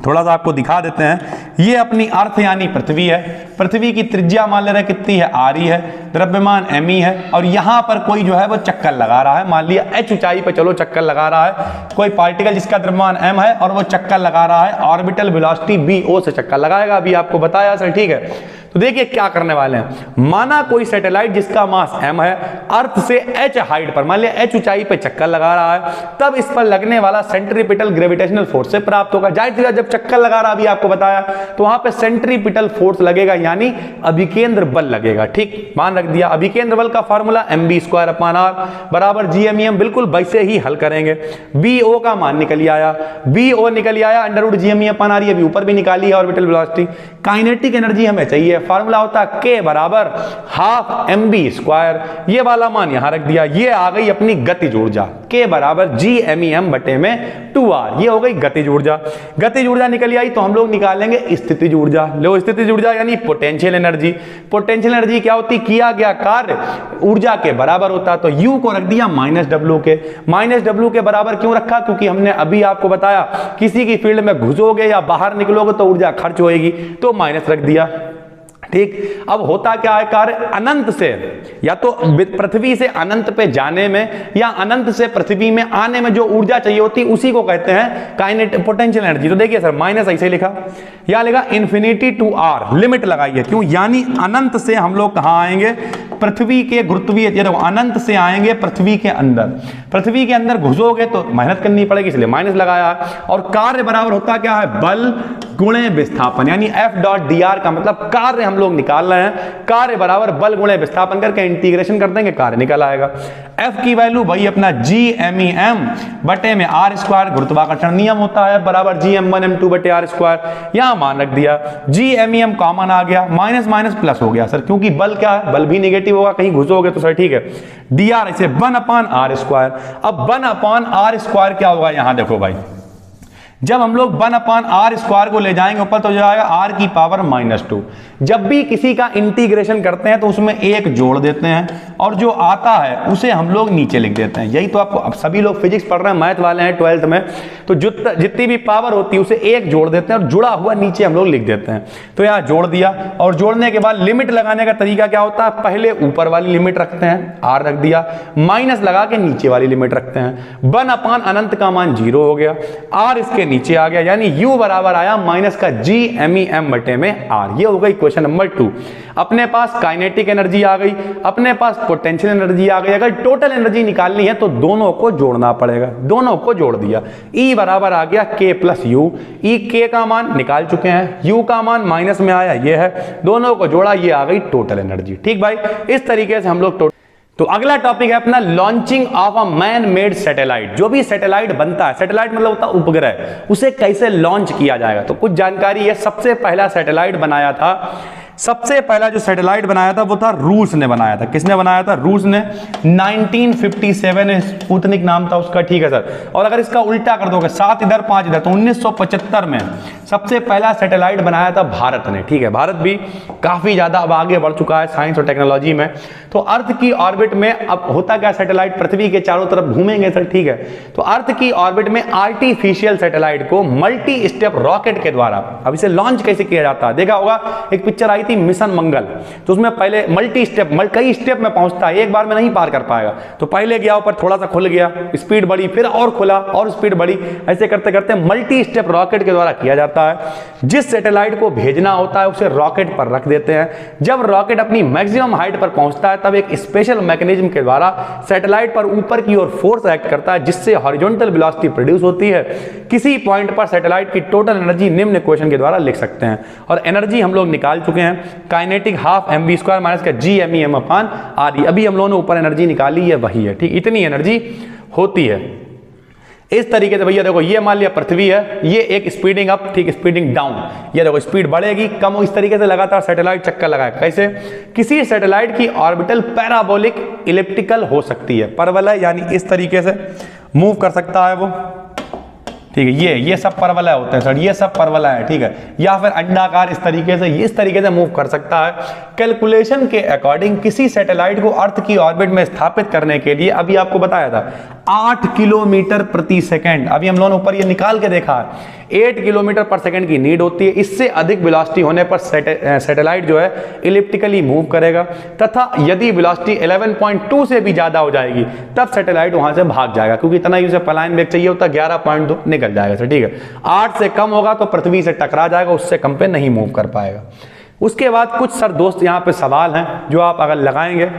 थोड़ा सा आपको दिखा देते हैं। ये अपनी अर्थ यानी पृथ्वी है। पृथ्वी की त्रिज्या मान ले रहे कितनी है, RE है, द्रव्यमान ME है, और यहां पर कोई जो है वो चक्कर लगा रहा है। मान लिया h ऊंचाई पर चलो चक्कर लगा रहा है कोई पार्टिकल जिसका द्रव्यमान m है और वो चक्कर लगा रहा है, ऑर्बिटल वेलोसिटी BO से चक्कर लगाएगा, अभी आपको बताया सर। ठीक है, तो देखिए क्या करने वाले हैं। माना कोई सैटेलाइट जिसका मास m है, अर्थ से h हाइट पर, मान लिया h ऊंचाई पर चक्कर लगा रहा है, तब इस पर लगने वाला सेंट्रीपिटल ग्रेविटेशनल फोर्स से प्राप्त होगा। जाहिर सी बात, जब चक्कर लगा रहा अभी आपको बताया, तो वहां पे सेंट्रीपिटल फोर्स लगेगा, यानी अभिकेंद्र बल लगेगा। ठीक, मान रख दिया। अभिकेंद्र बल का फार्मूला mv²/r बराबर GMEm, बिल्कुल वैसे ही हल करेंगे। BO का मान निकल आया, BO निकल आया √GME/r, ये भी ऊपर भी निकाली है ऑर्बिटल वेलोसिटी। काइनेटिक एनर्जी हमें चाहिए, फार्मूला होता है K बराबर ½ mv², ये वाला मान यहां रख दिया। ये आ गई अपनी गतिज ऊर्जा, K बराबर GMEm बटे में 2r, ये हो गई गतिज ऊर्जा। गतिज ऊर्जा निकल आई, तो हम लोग निकालेंगे स्थितिज ऊर्जा। लो, स्थितिज ऊर्जा यानी पोटेंशियल एनर्जी। पोटेंशियल एनर्जी क्या होती, किया गया कार्य ऊर्जा के बराबर होता, तो U को रख दिया -W के। -W के बराबर क्यों रखा, क्योंकि हमने अभी आपको बताया किसी की फील्ड में घुसोगे या बाहर निकलोगे तो ऊर्जा खर्च होएगी, तो माइनस रख दिया। ठीक, अब होता क्या है, कार्य अनंत से, या तो पृथ्वी से अनंत पे जाने में या अनंत से पृथ्वी में आने में जो ऊर्जा चाहिए होती है उसी को कहते हैं काइनेटिक पोटेंशियल एनर्जी। तो देखिए सर, माइनस ऐसे लिखा, या लिखा इन्फिनिटी टू r, लिमिट लगाइए। क्यों, यानी अनंत से हम लोग कहां आएंगे, पृथ्वी के गुरुत्वीय, अनंत से आएंगे पृथ्वी के अंदर। पृथ्वी के अंदर घुसोगे तो मेहनत करनी पड़ेगी, इसलिए माइनस लगाया। और कार्य बराबर होता क्या है, बल गुणे विस्थापन, यानी F.dr का मतलब कार्य हम लोग निकाल रहे हैं। कार्य बराबर बल गुणे विस्थापन करके इंटीग्रेशन कर देंगे, कार्य निकल आएगा। F की वैल्यू वही अपना GMEm बटे में r², गुरुत्वाकर्षण नियम होता है, बराबर GM1m2 बटे r²। यहां मान रख दिया, GMEm कॉमन आ गया, माइनस माइनस प्लस हो गया सर, क्योंकि बल क्या है, बल भी नेगेटिव होगा, कहीं घुसोगे तो सर। ठीक है, dr इसे 1/r²। अब 1/r² क्या होगा, यहां देखो भाई, जब हम लोग 1/r² को ले जाएंगे ऊपर तो जाएगा r की पावर -2। जब भी किसी का इंटीग्रेशन करते हैं तो उसमें एक जोड़ देते हैं और जो आता है उसे हम लोग नीचे लिख देते हैं। यही तो आपको, अब सभी लोग फिजिक्स पढ़ रहे हैं, मैथ वाले हैं 12th में, तो जितनी भी पावर होती है उसे एक जोड़ देते हैं और जुड़ा हुआ नीचे हम लोग लिख देते हैं। तो यहाँ जोड़ दिया, और जोड़ने के बाद लिमिट लगाने का तरीका क्या होता है, पहले ऊपर वाली लिमिट रखते हैं, r रख दिया, माइनस लगा के नीचे वाली लिमिट रखते हैं। 1/अनंत का मान 0 हो गया, r इसके नीचे आ गया, यानी U बराबर आया माइनस का GMEm बटे में r। ये हो गई क्वेश्चन नंबर 2। अपने पास काइनेटिक एनर्जी आ गई, अपने पास पोटेंशियल एनर्जी आ गई। अगर टोटल एनर्जी निकालनी है तो दोनों को जोड़ना पड़ेगा, दोनों को जोड़ दिया। E बराबर आ गया K plus U। E K का मान निकाल चुके हैं, U का मान माइनस में आया, ये है, दोनों को जोड़ा, ये आ गई टोटल एनर्जी। ठीक भाई, इस तरीके से हम लोग तो अगला टॉपिक है अपना launching of a man made satellite. जो भी सैटेलाइट बनता है, सैटेलाइट मतलब होता है उपग्रह, उसे कैसे लॉन्च किया जाएगा, तो कुछ जानकारी है। सबसे पहला सैटेलाइट बनाया था, सबसे पहला जो सैटेलाइट बनाया था वो था रूस ने बनाया था। किसने बनाया था, रूस ने। 1957 स्पुतनिक नाम था उसका। ठीक है सर, और अगर इसका उल्टा कर दोगे 7 इधर 5 इधर, तो 1975 में सबसे पहला सैटेलाइट बनाया था भारत ने। ठीक है, भारत भी काफी ज्यादा अब आगे बढ़ चुका है साइंस और टेक्नोलॉजी में। तो अर्थ की ऑर्बिट में अब होता क्या, सैटेलाइट पृथ्वी के चारों तरफ घूमेंगे सर। ठीक है, तो अर्थ की ऑर्बिट में आर्टिफिशियल सैटेलाइट को मल्टी स्टेप रॉकेट के द्वारा अब इसे लॉन्च कैसे किया जाता है। देखा होगा एक पिक्चर आई थी मिशन मंगल, तो उसमें पहले मल्टी स्टेप, कई स्टेप में पहुंचता है, एक बार में नहीं पार कर पाएगा। तो पहले गया ऊपर, थोड़ा सा खुल गया, स्पीड बढ़ी, फिर और खुला और स्पीड बढ़ी, ऐसे करते करते मल्टी स्टेप रॉकेट के द्वारा किया जाता है। जिस सैटेलाइट को भेजना होता है उसे रॉकेट पर रख देते हैं। जब रॉकेट अपनी मैक्सिमम हाइट पर पहुंचता है तब एक स्पेशल मैकेनिज्म के द्वारा सैटेलाइट पर ऊपर की ओर फोर्स एक्ट करता है, जिससे हॉरिजॉन्टल वेलोसिटी प्रोड्यूस होती है। किसी पॉइंट पर सैटेलाइट की टोटल एनर्जी निम्न इक्वेशन के द्वारा लिख सकते हैं, और एनर्जी हम लोग निकाल चुके हैं, काइनेटिक ½ mv² माइनस का GMEm अपान RE। अभी हम लोगों ने ऊपर एनर्जी निकाली है, वही है। ठीक, इतनी एनर्जी होती है। इस तरीके से भैया देखो, ये मान लिया पृथ्वी है, ये एक स्पीडिंग अप, ठीक, स्पीडिंग डाउन, ये देखो स्पीड बढ़ेगी कम हो, इस तरीके से लगातार सैटेलाइट चक्कर लगाएगा। कैसे? किसी सैटेलाइट की ऑर्बिटल पैराबोलिक इलिप्टिकल हो सकती है, परवलय यानी इस तरीके से मूव कर सकता है वो, ठीक है, ये सब परवलय होते हैं सर, ये सब परवलय है, ठीक है, या फिर अंडाकार इस तरीके से मूव कर सकता है। कैलकुलेशन के अकॉर्डिंग किसी सैटेलाइट को अर्थ की ऑर्बिट में स्थापित करने के लिए, अभी आपको बताया था 8 किलोमीटर प्रति सेकंड, अभी हम लोगों ने ऊपर ये निकाल के देखा है 8 किलोमीटर पर सेकंड की नीड होती है। इससे अधिक वेलोसिटी होने पर सैटेलाइट जो है इलिप्टिकली मूव करेगा, तथा यदि वेलोसिटी 11.2 से भी ज्यादा हो जाएगी तब सैटेलाइट वहां से भाग जाएगा, क्योंकि इतना ही उसे पलायन वेग चाहिए होता है, 11.2 निकल जाएगा सर, ठीक है। 8 से कम होगा तो पृथ्वी से टकरा जाएगा, उससे कम पे नहीं मूव कर पाएगा। उसके बाद कुछ सर दोस्त यहाँ पे सवाल हैं जो आप अगर लगाएंगे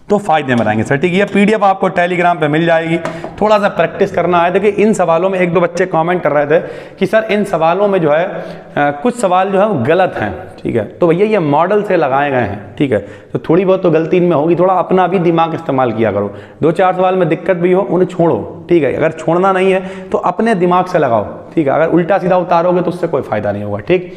तो फायदे में रहेंगे सर, ठीक है। ये पीडीएफ आपको टेलीग्राम पे मिल जाएगी, थोड़ा सा प्रैक्टिस करना है। देखिए इन सवालों में एक दो बच्चे कमेंट कर रहे थे कि सर इन सवालों में जो है कुछ सवाल जो है वो गलत हैं, ठीक है, तो भैया ये मॉडल से लगाए गए हैं, ठीक है, तो थोड़ी बहुत तो गलती इनमें होगी, थोड़ा अपना भी दिमाग इस्तेमाल किया करो। 2-4 सवाल में दिक्कत भी हो उन्हें छोड़ो, ठीक है, अगर छोड़ना नहीं है तो अपने दिमाग से लगाओ, ठीक है, अगर उल्टा सीधा उतारोगे तो उससे कोई फायदा नहीं होगा, ठीक।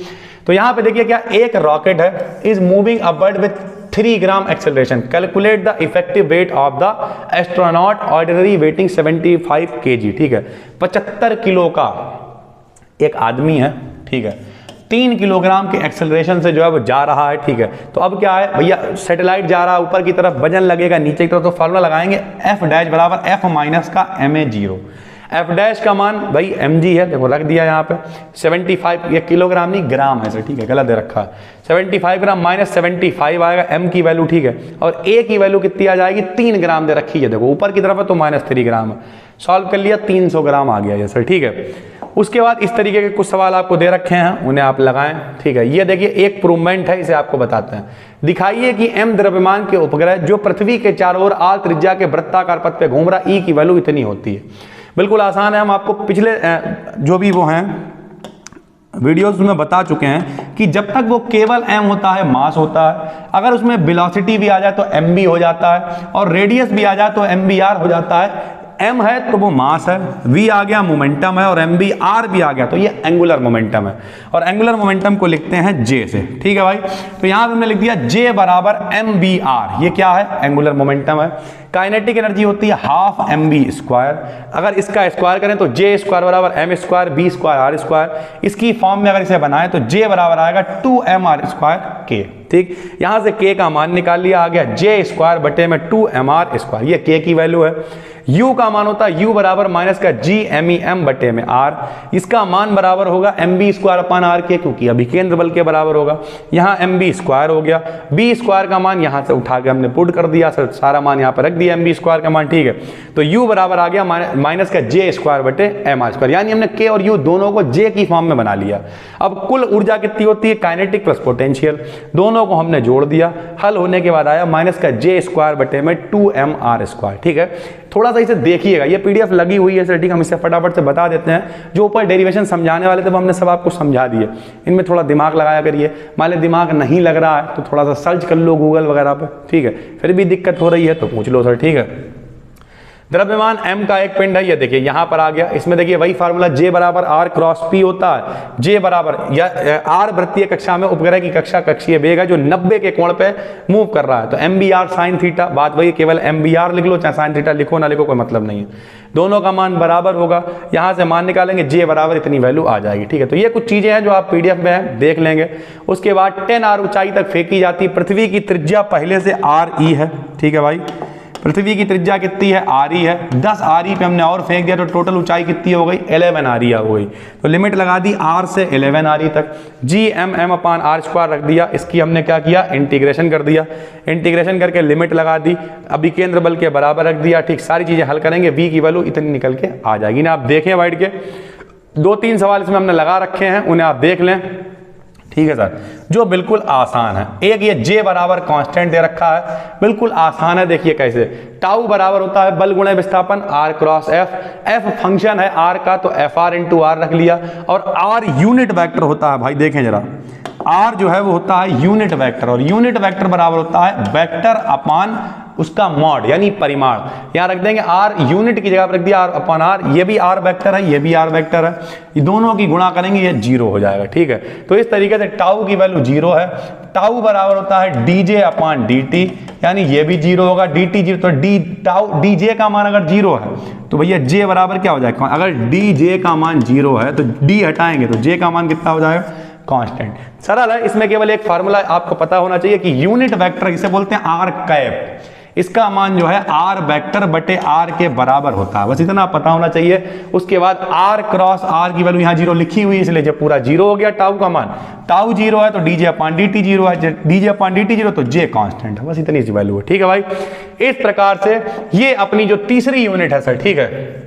तो यहाँ पे देखिए क्या एक रॉकेट है, is moving upward with 3 gram acceleration, calculate the effective weight of the astronaut, ordinary waiting 75 kg, ठीक है, 75 किलो का एक आदमी है, ठीक है, 3 किलोग्राम के एक्सेलरेशन से जो है वो जा रहा है, ठीक है। तो अब क्या है भैया, सैटेलाइट जा रहा है ऊपर की तरफ, वजन लगेगा नीचे की तरफ, तो फॉर्मूला लगाएंगे F डैश बराबर F माइनस का ma0। F डैश का मान भाई mg है, देखो रख दिया यहाँ पे 75, ये किलोग्राम नहीं ग्राम है सर, ठीक है, गलत दे रखा है, 75 ग्राम माइनस 75 आएगा m की वैल्यू, ठीक है, और a की वैल्यू कितनी आ जाएगी 3 ग्राम दे रखी है, देखो ऊपर की तरफ है तो -3 ग्राम है, सॉल्व कर लिया 300 ग्राम आ गया ये सर, ठीक है। उसके बाद इस तरीके के कुछ सवाल आपको दे रखे हैं, उन्हें आप लगाएं, ठीक है। ये देखिए एक प्रूवमेंट है, इसे आपको बताते हैं। दिखाइए कि m द्रव्यमान के उपग्रह जो पृथ्वी के चारों ओर r त्रिज्या के वृत्ताकार पथ पे घूम रहा, e की वैल्यू इतनी होती है। बिल्कुल आसान है, हम आपको पिछले जो भी वो हैं वीडियोस में बता चुके हैं कि जब तक वो केवल m होता है, मास होता है, अगर उसमें वेलोसिटी भी आ जाए तो mv हो जाता है, और रेडियस भी आ जाए तो mvr हो जाता है। m है तो वो मास है, v आ गया मोमेंटम है, और mvr भी आ गया तो ये एंगुलर मोमेंटम है, और एंगुलर मोमेंटम को लिखते हैं j से, ठीक है भाई। तो यहां पे हमने लिख दिया j बराबर mvr, ये क्या है एंगुलर मोमेंटम है। काइनेटिक एनर्जी होती है हाफ mv स्क्वायर, अगर इसका स्क्वायर करें तो j स्क्वायर बराबर m square b square r square, इसकी फॉर्म में अगर इसे बनाएं तो j बराबर आएगा 2mr स्क्वायर k, ठीक। यहां से k का मान निकाल लिया, आ गया j स्क्वायर बटे में 2mr स्क्वायर, ये k की वैल्यू है। u का मान होता है u बराबर माइनस का g m बटे में r, इसका मान बराबर होगा mv स्क्वायर अपान r के, क्योंकि अभी केंद्र बल के बराबर होगा। यहाँ mv स्क्वायर हो गया, b स्क्वायर का मान यहाँ से उठा के हमने पुट कर दिया, सारा मान यहाँ पर रख दिया mv स्क्वायर का मान, ठीक है। तो u बराबर आ गया माइनस का j स्क्वायर बटे mr स्क्वायर, यानी हमने k और u दोनों को j की फॉर्म में बना लिया। अब कुल ऊर्जा कितनी होती है, काइनेटिक प्लस पोटेंशियल, दोनों को हमने जोड़ दिया, हल होने के बाद आया माइनस का j स्क्वायर बटे में 2mr स्क्वायर, ठीक है। थोड़ा सा इसे देखिएगा, ये पीडीएफ लगी हुई है सर, ठीक, हम इसे फटाफट से बता देते हैं। जो ऊपर डेरिवेशन समझाने वाले थे वो हमने सब आपको समझा दिए, इनमें थोड़ा दिमाग लगाया करिए। मान लीजिए दिमाग नहीं लग रहा है तो थोड़ा सा सर्च कर लो गूगल वगैरह पे, ठीक है, फिर भी दिक्कत हो रही है तो पूछ लो सर, ठीक है। द्रव्यमान m का एक पिंड है, ये देखिए यहां पर आ गया, इसमें देखिए वही फार्मूला j बराबर r क्रॉस p होता है, j बराबर या r वृत्तीय कक्षा में उपग्रह की कक्षा कक्षीय वेग है जो 90 के कोण पे मूव कर रहा है, तो mvr sin थीटा, बात वही, केवल mvr लिख लो चाहे sin थीटा लिखो ना लिखो कोई मतलब नहीं है, दोनों का मान बराबर होगा। यहां से मान निकालेंगे j बराबर इतनी वैल्यू आ जाएगी, ठीक है। तो ये कुछ चीजें हैं जो आप पीडीएफ में देख लेंगे। उसके बाद 10r ऊंचाई तक फेंकी जाती है, पृथ्वी की त्रिज्या पहले से re है, ठीक है भाई, पृथ्वी की त्रिज्या कितनी है re है, 10 re पे हमने और फेंक दिया तो टोटल ऊंचाई कितनी हो गई 11 re हो गई, तो लिमिट लगा दी r से 11 re तक, g अपान r स्क्वायर रख दिया, इसकी हमने क्या किया इंटीग्रेशन कर दिया, इंटीग्रेशन करके लिमिट लगा दी, अभी केंद्र बल के बराबर रख दिया, ठीक। सारी चीजें हल करेंगे, v की वैल्यू इतनी निकल के आ जाएगी ना। आप देखें बैठ के, 2-3 सवाल इसमें हमने लगा रखे हैं, उन्हें आप देख लें, ठीक है सर, जो बिल्कुल आसान है। एक ये j बराबर कांस्टेंट दे रखा है, बिल्कुल आसान है, देखिए कैसे, टाउ बराबर होता है बल गुणे विस्थापन r cross f, f function है r का तो fr इंटू r रख लिया, और r यूनिट वेक्टर होता है भाई, देखें जरा आर जो है वो होता है यूनिट वेक्टर, और यूनिट वेक्टर बराबर होता है वेक्टर अपान उसका मॉड यानी परिमाण। यहां रख देंगे आर, यूनिट की जगह पर रख दिया आर अपान आर, ये भी आर वेक्टर है, ये भी आर वेक्टर है, ये दोनों की गुणा करेंगे ये 0 हो जाएगा। ठीक है, तो इस तरीके से टाउ की वैल्यू 0 है, टाउ बराबर होता है डीजे अपान dt, यानी ये भी 0 होगा, dt 0, तो डी टाउ डीजे का मान अगर 0 है तो भैया j बराबर क्या हो जाएगा, अगर dj का मान 0 है तो d हटाएंगे तो j का मान कितना हो जाएगा, कांस्टेंट। सरल है, इसमें केवल एक फार्मूला आपको पता होना चाहिए कि यूनिट वेक्टर इसे बोलते हैं आर कैप, इसका मान जो है आर वेक्टर बटे आर के बराबर होता है, बस इतना पता होना चाहिए। उसके बाद आर क्रॉस आर की वैल्यू यहाँ 0 लिखी हुई है, इसलिए जब पूरा 0 हो गया टाउ का मान, टाउ 0 है तो डीजे अपान dt 0 है, डीजे अपान dt 0 तो जे कांस्टेंट है, बस इतनी सी वैल्यू है। ठीक है भाई, इस प्रकार से ये अपनी जो तीसरी यूनिट है सर, ठीक है,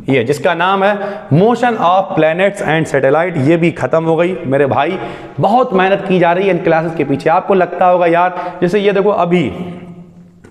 ये जिसका नाम है motion of planets and satellite, ये भी खत्म हो गई मेरे भाई। बहुत मेहनत की जा रही है इन क्लासेस के पीछे। आपको लगता होगा यार जैसे ये देखो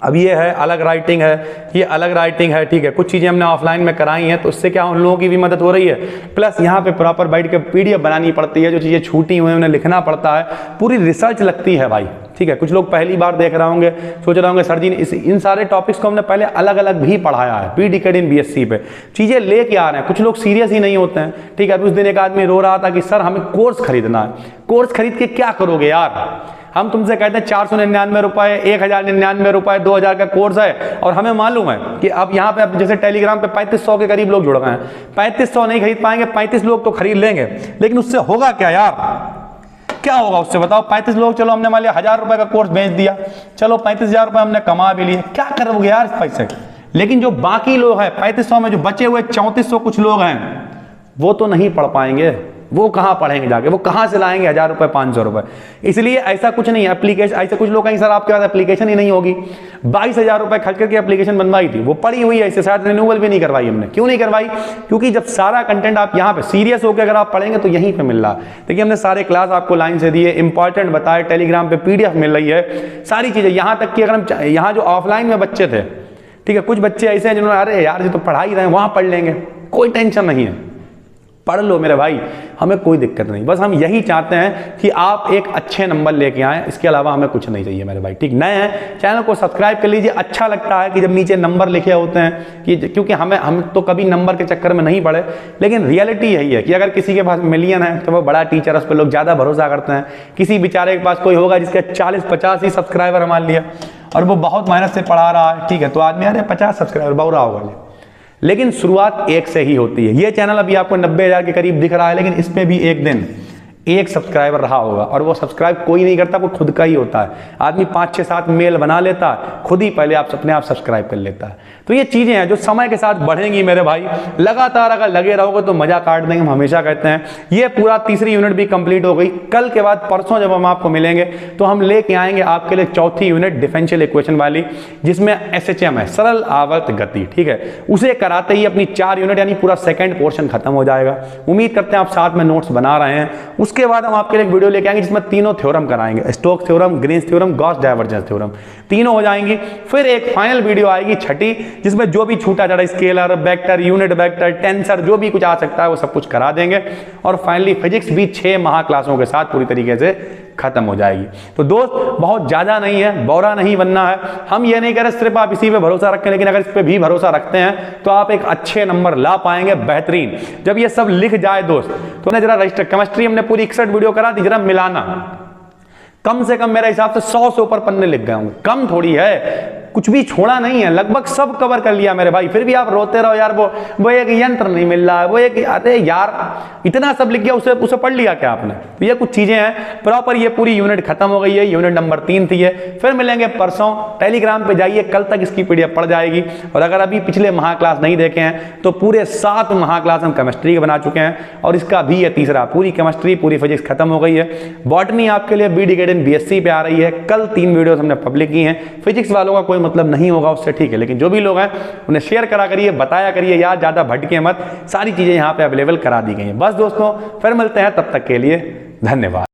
अब ये है अलग राइटिंग है, ये अलग राइटिंग है, ठीक है, कुछ चीज़ें हमने ऑफलाइन में कराई हैं तो उससे क्या उन लोगों की भी मदद हो रही है, प्लस यहाँ पे प्रॉपर बैठ के पीडीएफ बनानी पड़ती है, जो चीज़ें छूटी हुई हैं उन्हें लिखना पड़ता है, पूरी रिसर्च लगती है भाई। ठीक है, कुछ लोग पहली बार देख रहे होंगे, सोच रहे होंगे सर जी इन सारे टॉपिक्स को हमने पहले अलग अलग भी पढ़ाया है, PDCAD BSc पे चीज़ें लेके आ रहे हैं, कुछ लोग सीरियस ही नहीं होते हैं। ठीक है, उस दिन एक आदमी रो रहा था कि सर हमें कोर्स खरीदना है, कोर्स खरीद के क्या करोगे यार, हम तुमसे कहते हैं 499 रुपए, 1099 रुपए, 2000 का कोर्स है, और हमें मालूम है कि अब यहाँ पे जैसे टेलीग्राम पे 3500 के करीब लोग जुड़ गए हैं, 3500 नहीं खरीद पाएंगे, 35 लोग तो खरीद लेंगे, लेकिन उससे होगा क्या यार, क्या होगा उससे बताओ। 35 लोग, चलो हमने मान लिया 1000 रुपए का कोर्स बेच दिया, चलो 35,000 रुपए हमने कमा भी लिए, क्या करोगे यार इस पैसे। लेकिन जो बाकी लोग हैं 3500 में जो बचे हुए 3400 कुछ लोग हैं वो तो नहीं पढ़ पाएंगे, वो कहाँ पढ़ेंगे जाके, वो कहाँ से लाएंगे 1000 रुपए 500 रुपए। इसलिए ऐसा कुछ नहीं है, एप्लीकेशन ऐसे कुछ लोग कहेंगे सर आपके पास एप्लीकेशन ही नहीं होगी, 22,000 रुपए खर्च करके एप्लीकेशन बनवाई थी, वो पड़ी हुई है, इससे शायद रिन्यूअल भी नहीं करवाई हमने। क्यों नहीं करवाई, क्योंकि जब सारा कंटेंट आप यहाँ पे सीरियस होकर अगर आप पढ़ेंगे तो यहीं पे मिल रहा है। देखिए हमने सारे क्लास आपको लाइन से दिए, इंपॉर्टेंट बताए, टेलीग्राम पे PDF मिल रही है, सारी चीजें, यहाँ तक कि अगर हम यहाँ जो ऑफलाइन में बच्चे थे, ठीक है, कुछ बच्चे ऐसे हैं जिन्होंने अरे यार ये तो पढ़ाई रहे हैं, वहाँ पढ़ लेंगे, कोई टेंशन नहीं है, पढ़ लो मेरे भाई, हमें कोई दिक्कत नहीं, बस हम यही चाहते हैं कि आप एक अच्छे नंबर लेके आएं, इसके अलावा हमें कुछ नहीं चाहिए मेरे भाई। ठीक, नए हैं चैनल को सब्सक्राइब कर लीजिए, अच्छा लगता है कि जब नीचे नंबर लिखे होते हैं कि क्योंकि हम तो कभी नंबर के चक्कर में नहीं पड़े, लेकिन रियलिटी यही है कि अगर किसी के पास मिलियन है तो वो बड़ा टीचर है, उस पर लोग ज़्यादा भरोसा करते हैं। किसी बेचारे के पास कोई होगा जिसके 40-50 ही सब्सक्राइबर मान लिया और वो बहुत मेहनत से पढ़ा रहा है, ठीक है, तो आदमी अरे 50 सब्सक्राइबर बहुत रहा होगा, लेकिन शुरुआत एक से ही होती है। ये चैनल अभी आपको 90,000 के करीब दिख रहा है, लेकिन इस पे भी एक दिन एक सब्सक्राइबर रहा होगा, और वो सब्सक्राइब कोई नहीं करता, वो खुद का ही होता है। आदमी 5-6-7 मेल बना लेता है, खुद ही पहले अपने आप सब्सक्राइब कर लेता है। तो ये चीजें हैं जो समय के साथ बढ़ेंगी मेरे भाई, लगातार अगर लगे रहोगे तो मजा काट देंगे, हम हमेशा कहते हैं। ये पूरा तीसरी यूनिट भी कंप्लीट हो गई, कल के बाद परसों जब हम आपको मिलेंगे तो हम लेके आएंगे आपके लिए चौथी यूनिट डिफरेंशियल इक्वेशन वाली, जिसमें SHM है, सरल आवर्त गति। ठीक है, उसे कराते ही अपनी 4 यूनिट यानी पूरा सेकंड पोर्शन खत्म हो जाएगा। उम्मीद करते हैं आप साथ में नोट्स बना रहे हैं। उसके बाद हम आपके लिए एक वीडियो लेके आएंगे जिसमें तीनों थ्योरम कराएंगे, Stokes theorem, Green's theorem, Gauss divergence theorem, तीनों हो जाएंगी। फिर एक फाइनल वीडियो आएगी छठी, जिसमें जो भी छूटा चढ़ा scalar, vector, unit vector, tensor, जो भी कुछ आ सकता है वो सब कुछ करा देंगे। और फाइनली फिजिक्स भी 6 महाक्लासों के साथ पूरी तरीके से खत्म हो जाएगी। तो दोस्त बहुत ज्यादा नहीं है, बौरा नहीं बनना है। हम ये नहीं कह रहे सिर्फ आप इसी पे भरोसा रखें, लेकिन अगर इस पे भी भरोसा रखते हैं तो आप एक अच्छे नंबर ला पाएंगे, बेहतरीन। जब ये सब लिख जाए दोस्त तो ना जरा रजिस्टर केमिस्ट्री हमने पूरी 61 वीडियो करा दी, जरा मिलाना, कम से कम मेरे हिसाब से 100 से ऊपर पन्ने लिख गए होंगे, कम थोड़ी है, कुछ भी छोड़ा नहीं है, लगभग सब कवर कर लिया मेरे भाई। फिर भी आप रोते रहो यार वो एक यंत्र नहीं मिल रहा है, वो एक, अरे यार इतना सब लिख गया, उसे पढ़ लिया क्या आपने। तो ये कुछ चीजें हैं प्रॉपर। ये पूरी यूनिट खत्म हो गई है, यूनिट नंबर 3 थी ये। फिर मिलेंगे परसों, टेलीग्राम पे जाइए, कल तक इसकी PDF पड़ जाएगी। और अगर अभी पिछले महाक्लास नहीं देखे हैं तो पूरे 7 महाक्लास हम केमिस्ट्री के बना चुके हैं, और इसका भी ये तीसरा, पूरी केमिस्ट्री पूरी फिजिक्स खत्म हो गई है। बॉटनी आपके लिए BDCAD BSc पे आ रही है, कल 3 वीडियोस हमने पब्लिक की हैं। फिजिक्स वालों का कोई मतलब नहीं होगा उससे, ठीक है, लेकिन जो भी लोग हैं उन्हें शेयर करा करिए, बताया करिए यार, ज्यादा भटके मत, सारी चीजें यहाँ पे अवेलेबल करा दी गई हैं। बस दोस्तों फिर मिलते हैं, तब तक के लिए धन्यवाद।